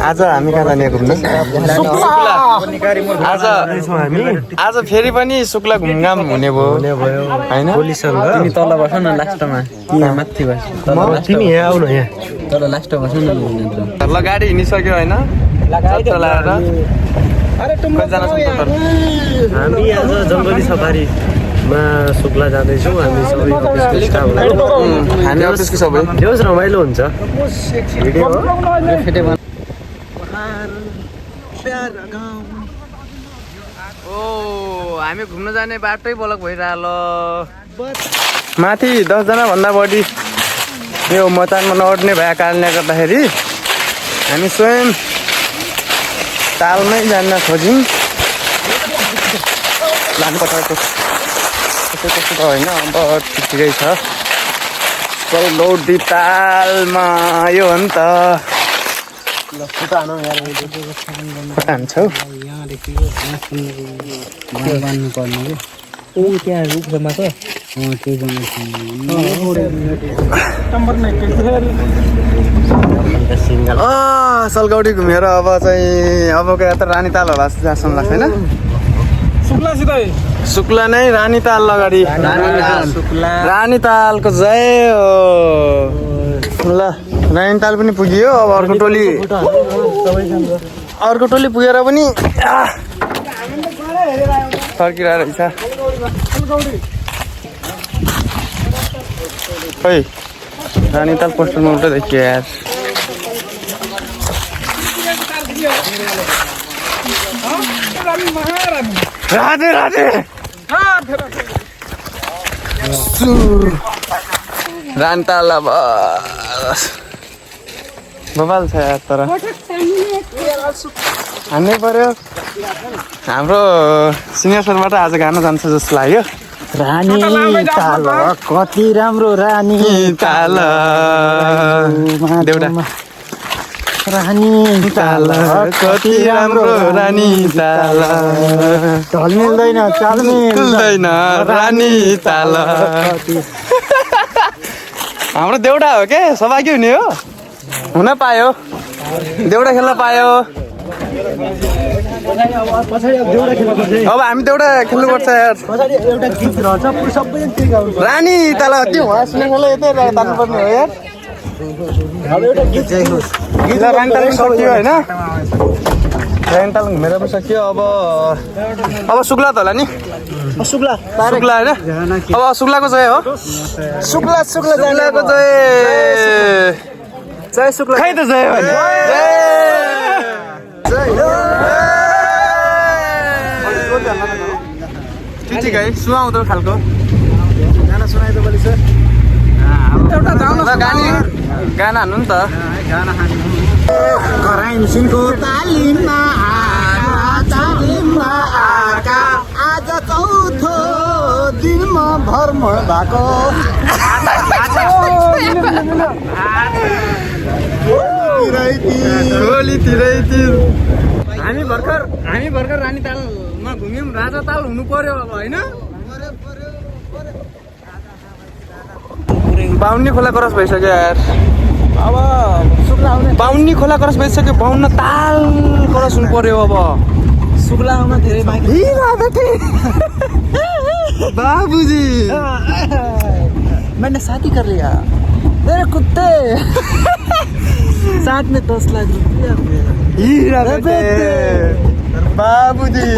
आज हामी कहाँ जाने घुम्न आज फेरि पनि शुक्ला घुमघाम हुने भयो हैन तिमी तल बस न लास्टमा माथि बस तिमी यहाँ आउन यहाँ तल लास्ट बस न ल गाडी हिँडिसक्यो हैन चलाएर हामी आज जङ्गली सफारीमा शुक्ला जाँदैछौँ हामी सबै देउस रमाइलो हुन्छ ओ हामी घुम्न जाने बाटै ब्लक भइरहलो माथि 10 जना भन्दा बढी यो मचानमा नअट्ने भए कारणले गर्दाखेरि हामी स्वयं तालमै जान्न खोज्यौँ लानुपर्छ त्यस्तो त होइन अब ठिकै छ लौडी तालमा यो हो नि त हान्छौ त्यहाँ रुखमा त सलगौडी घुमेर अब चाहिँ अबको यात्रा रानीताल होला जस्तो लाग्छ होइन शुक्ला नै रानीताल अगाडि रानीतालको जय हो ल रानीताल पनि पुगियो अब अर्को टोली पुगेर पनि फर्किरहेको रहेछ खै रानीताल पोस्टरमा उल्टा देखियो यार राधे राधे रानीताल अब बबाल छ यार तर हान्नै पर्यो हाम्रो सिनियर सरबाट आज गाना जान्छ जस्तो लाग्यो रानी ताल कति राम्रो रानी ताल देउडा रानी ताल कति राम्रो रानी ताल ढल मिल्दैन चाल मिल्दैन रानी ताल हाम्रो देउडा हो के सौभाग्य हुने हो हुन पायो देउडा खेल्न पायो अब हामी देउडा खेल्नुपर्छ यार रानी ताल त्यो हाँस्नेलाई यतै तान्नुपर्ने हो यार रानीताल पनि सकियो होइन रानीताल घुमेर पनि सकियो अब शुक्ला त होला नि शुक्ला होइन अब शुक्लाको जय हो शुक्लाको जय जय शुक्ला खै त जय भने ठिक है सुहाउँदो खालको गाना सुनाइदो बलि सर गाना हान्नु नि त कराइसिनको तालिममा आज चौथो दिनमा भर्म भएको हामी भर्खर रानीतालमा घुम्यौँ राजाताल हुनु पर्यो अब होइन बाहुनी खोला क्रस भइसक्यो यार अब बाहुनी खोला क्रस भइसक्यो 52 ताल क्रस हुनु पर्यो अब शुक्ला आउन धेरै बाँकी बाबुजी मैंने शादी कर लिया मेरे कुत्ते साथ में 10 लाख रुपया हीरा बेटे बाबुजी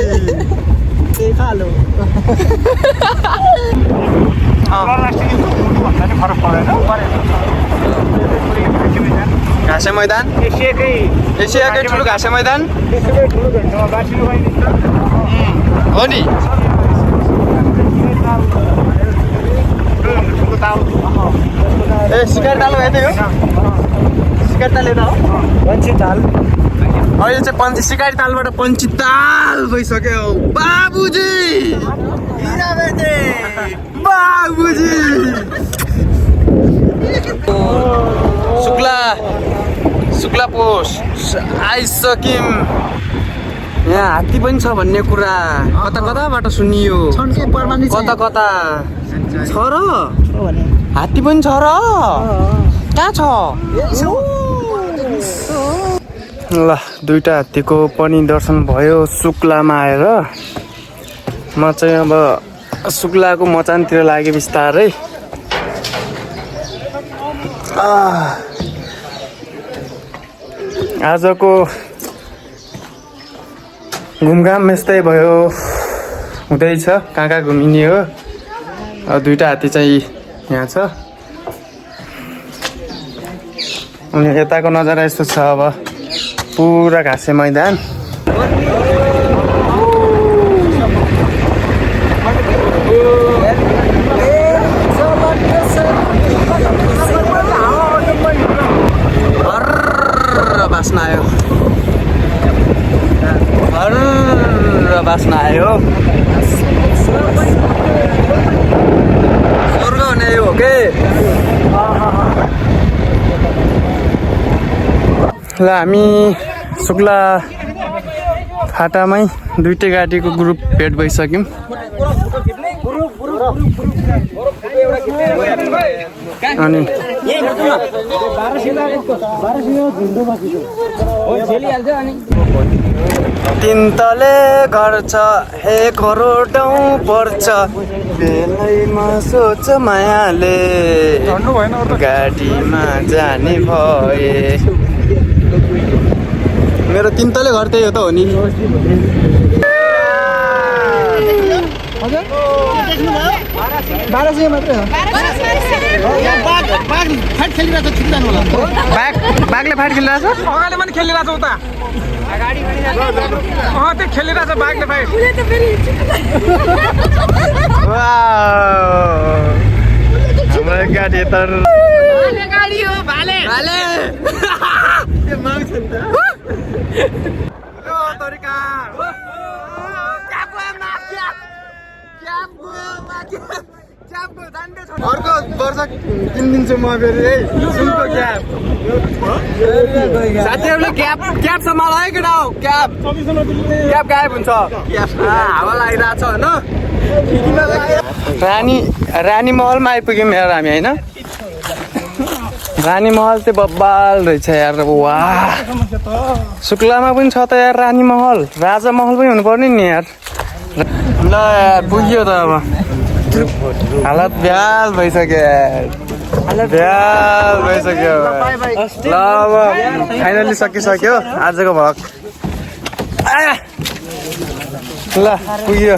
देखा लो घाँसे मैदान एसियाकै ठुलो घाँसे मैदान हो नि ए सिकारी ताल यतै हो सिकारी ताल यता हो पञ्ची ताल अहिले चाहिँ सिकारी तालबाट पञ्ची ताल भइसक्यो बाबुजी हीरा बेटे बाबुजी शुक्ला पोस्ट आइसक्यौँ यहाँ हात्ती पनि छ भन्ने कुरा कताबाट सुनियो कता छ र हात्ती पनि छ र कहाँ छ ल दुईटा हात्तीको पनि दर्शन भयो शुक्लामा आएर म चाहिँ अब शुक्लाको मचानतिर लागेँ बिस्तारै आजको घुमघाम यस्तै भयो हुँदैछ कहाँ घुमिने हो दुईटा हात्ती चाहिँ यहाँ छ अनि यताको नजारा यस्तो छ अब पुरा घाँसे मैदान बास्न आयो बास्न आयो स्वर्ग हुने हो के ल हामी शुक्ला फाटामै दुईटै गाडीको ग्रुप भेट भइसक्यौँ अनि तीन तले घर छ 1 करोडौँ पर्छ बेलैमा सोच मायाले गाडीमा जाने भए मेरो 3 तले घर त्यही हो त हो नि बाह्र मात्रै बाघले फाइट खेलिरहेछ अगाडि पनि खेलिरहेछ उता त्यो खेलिरहेछ बाघले फाइट हाम्रो गाडी यता अर्को वर्ष किनिदिन्छु म फेरि है सुनको क्याब साथीहरूले क्याब छ मलाई केटा हो क्याब गायब हुन्छ हावा लागिरहेछ होइन रानी महलमा आइपुग्यौँ यार हामी होइन रानी महल चाहिँ बब्बाल रहेछ यार वाह शुक्लामा पनि छ त यार रानी महल राजा महल पनि हुनुपर्ने नि यार ल यार पुग्यो त अब हालत ब्याल भइसक्यो ल अब फाइनली सकिसक्यो आजको भ्लग ल पुग्यो